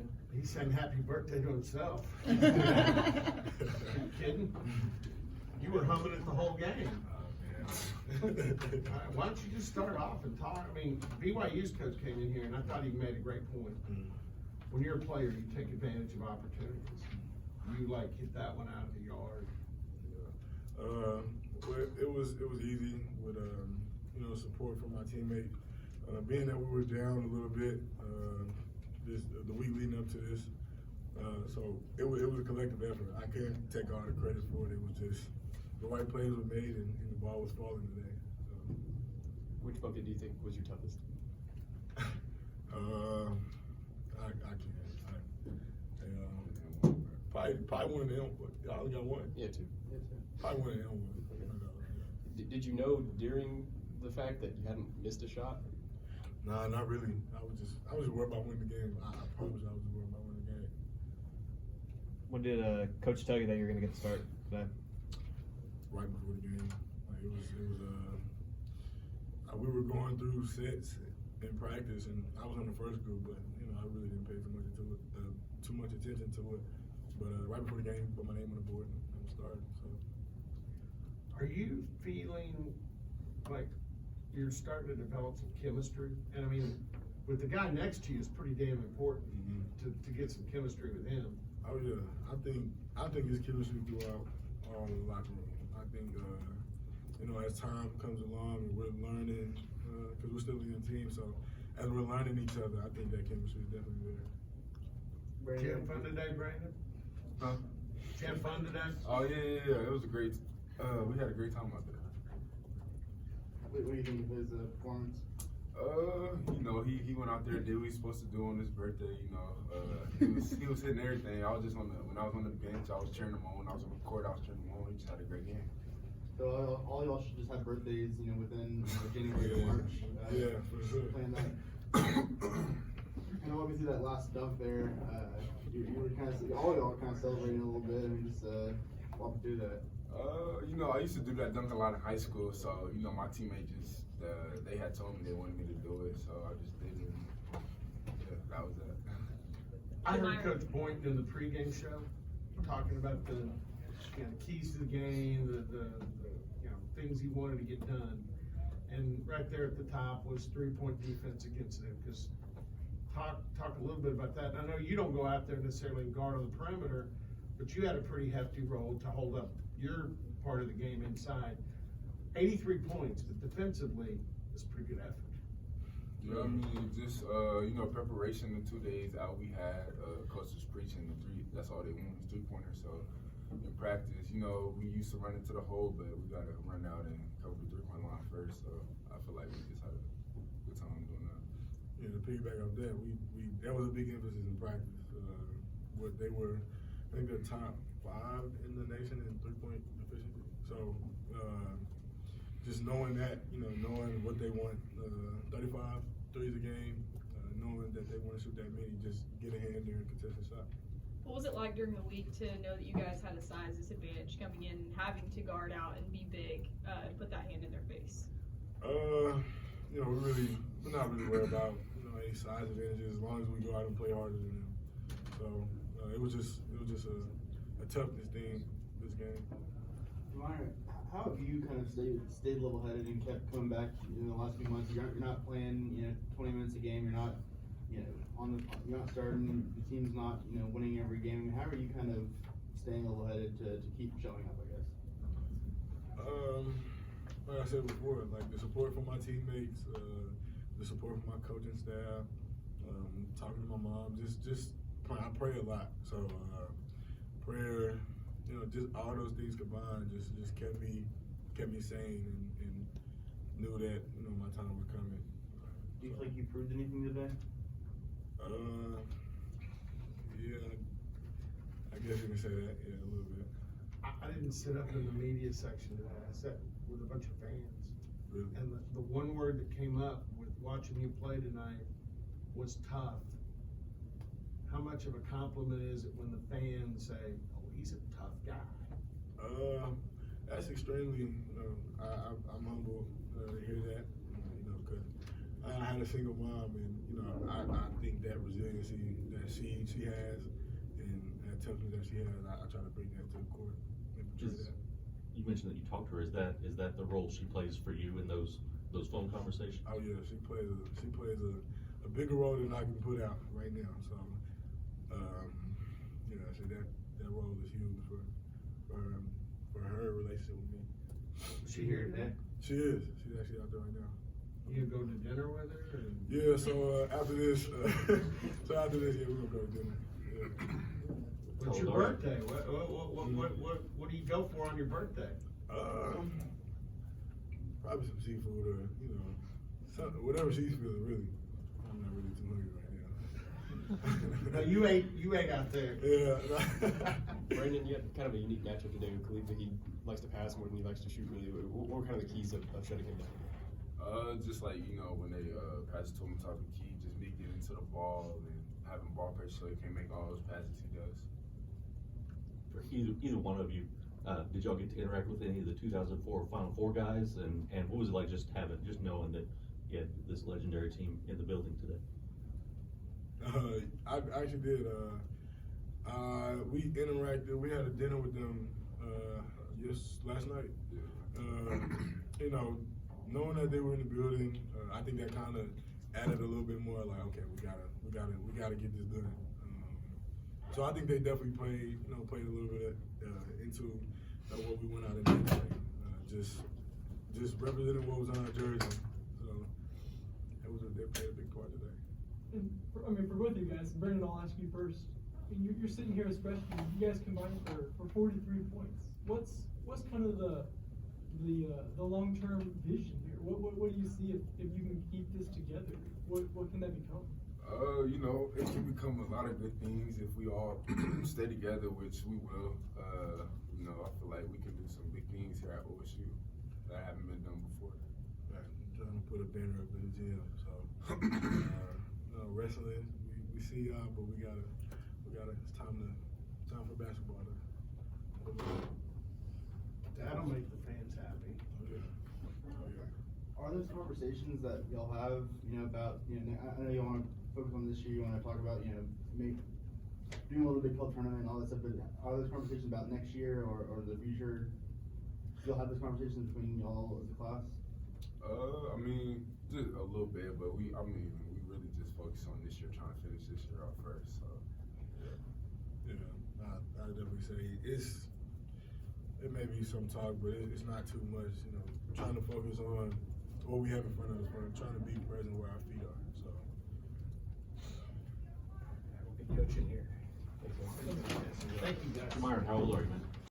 in? He sang happy birthday to himself. Are you kidding? You were humming it the whole game. Why don't you just start off and talk? I mean, BYU's coach came in here and I thought he made a great point. When you're a player, you take advantage of opportunities. You like hit that one out of the yard. Well, it was easy with support from my teammate. Being that we were down a little bit the week leading up to this, so it was a collective effort. I can't take all the credit for it. It was just the right plays were made and the ball was falling today. So. Which bucket do you think was your toughest? Probably one of them. I only got one. Yeah, two. Probably one of them. Did you know during the fact that you hadn't missed a shot? Nah, not really. I was just worried about winning the game. I promise I was just worried about winning the game. When did Coach tell you that you were going to get the start today? Right before the game. Like it was we were going through sets in practice, and I was on the first group, but I really didn't pay too much attention to it. But right before the game, put my name on the board and started. So. Are you feeling like you're starting to develop some chemistry? And I mean, with the guy next to you is pretty damn important to get some chemistry with him. Oh yeah, I think it's chemistry throughout all the locker room. I think as time comes along and we're learning, because we're still a young team, so as we're learning each other, I think that chemistry is definitely there. Did you have fun today, Brandon? Huh? Did you have fun today? Oh yeah. It was a great. We had a great time out there. What do you think of his performance? He went out there and did what he's supposed to do on his birthday. He was hitting everything. I was just when I was on the bench, I was cheering him on. When I was on the court, I was cheering him on. He just had a great game. So all y'all should just have birthdays, within January or March. Yeah, for sure. Plan that. And obviously that last dunk there, you were all y'all kind of celebrating a little bit. I mean, just walk through that. I used to do that dunk a lot in high school, so my teammate they had told me they wanted me to do it, so I just did it. Yeah, that was it. I heard Coach Boynton in the pregame show talking about the keys to the game, the things he wanted to get done, and right there at the top was 3-point defense against them. Because talk a little bit about that. And I know you don't go out there necessarily and guard on the perimeter, but you had a pretty hefty role to hold up your part of the game inside. 83 points, but defensively, it's a pretty good effort. Yeah, I mean, just preparation. The 2 days out we had, coach was preaching the three. That's all they want was 3-pointers. So in practice, we used to run into the hole, but we got to run out and cover the 3-point line first. So I feel like we just had a good time doing that. Yeah, to piggyback off that, that was a big emphasis in practice. What they were, I think they're top 5 in the nation in 3-point efficiency. So just knowing that, knowing what they want, 35 threes a game, knowing that they want to shoot that many, just get a hand there and contest a shot. What was it like during the week to know that you guys had a size disadvantage coming in, having to guard out and be big, and put that hand in their face? We're not really worried about any size advantages as long as we go out and play harder than them. So it was just a toughness thing this game. Jamyron, how have you kind of stayed level-headed and kept coming back in the last few months? You're not playing 20 minutes a game. You're not you're not starting. The team's not winning every game. I mean, how are you kind of staying level-headed to keep showing up, I guess? Like I said before, like the support from my teammates, the support from my coaching staff, talking to my mom, just I pray a lot. So prayer, just all those things combined just kept me sane and knew that my time was coming. Do you feel like you proved anything today? Yeah, I guess you can say that. Yeah, a little bit. I didn't sit up in the media section today. I sat with a bunch of fans. Really? And the one word that came up with watching you play tonight was tough. How much of a compliment is it when the fans say, "Oh, he's a tough guy"? That's extremely. I'm humble to hear that. Because I had a single mom, and I think that resiliency, that that she has and toughness that she has, I try to bring that to the court and portray that. You mentioned that you talked to her. Is that the role she plays for you in those phone conversations? Oh yeah, she plays a bigger role than I can put out right now. So, I say that role is huge for her relationship with me. She here today? She is. She's actually out there right now. You go to dinner with her? Or? Yeah. So after this, yeah, we're gonna go to dinner. Yeah. What's your birthday? What do you go for on your birthday? Probably some seafood or something, whatever she's feeling. Really, I'm not really too hungry right now. No, you ate out there. Yeah. Brandon, you had kind of a unique matchup today with Khalifa. He likes to pass more than he likes to shoot. Really, what were kind of the keys of shutting him down? Just like when they passes to him, talking key, just me getting to the ball and having ball pressure so he can make all those passes he does. For either one of you, did y'all get to interact with any of the 2004 Final Four guys? And what was it like just knowing that you had this legendary team in the building today? I actually did. We interacted. We had a dinner with them last night. Knowing that they were in the building, I think that kind of added a little bit more. Like, okay, we gotta get this done. So I think they definitely played a little bit into what we went out and did today. Just representing what was on our jersey. So they played a big part today. And for both of you guys, Brendan, I'll ask you first. You're sitting here as freshmen. You guys combined for 43 points. What's kind of the long-term vision here? What do you see if you can keep this together? What can that become? It can become a lot of good things if we all stay together, which we will. I feel like we can do some big things here at OSU that haven't been done before. Right, I'm trying to put a banner up in the gym. So wrestling, we see y'all, but we gotta. It's time for basketball. That'll make the fans happy. Are those conversations that y'all have, about, I know you want to focus on this year, you want to talk about, maybe doing a little big club tournament and all that stuff, but are those conversations about next year or the future? You'll have those conversations between y'all as a class? Just a little bit, but we really just focus on this year, trying to finish this year out first, so. I definitely say it may be some talk, but it's not too much. Trying to focus on what we have in front of us, trying to be present where our feet are. So, We'll be coaching here. Thank you, guys. Jamyron, how old are you, man?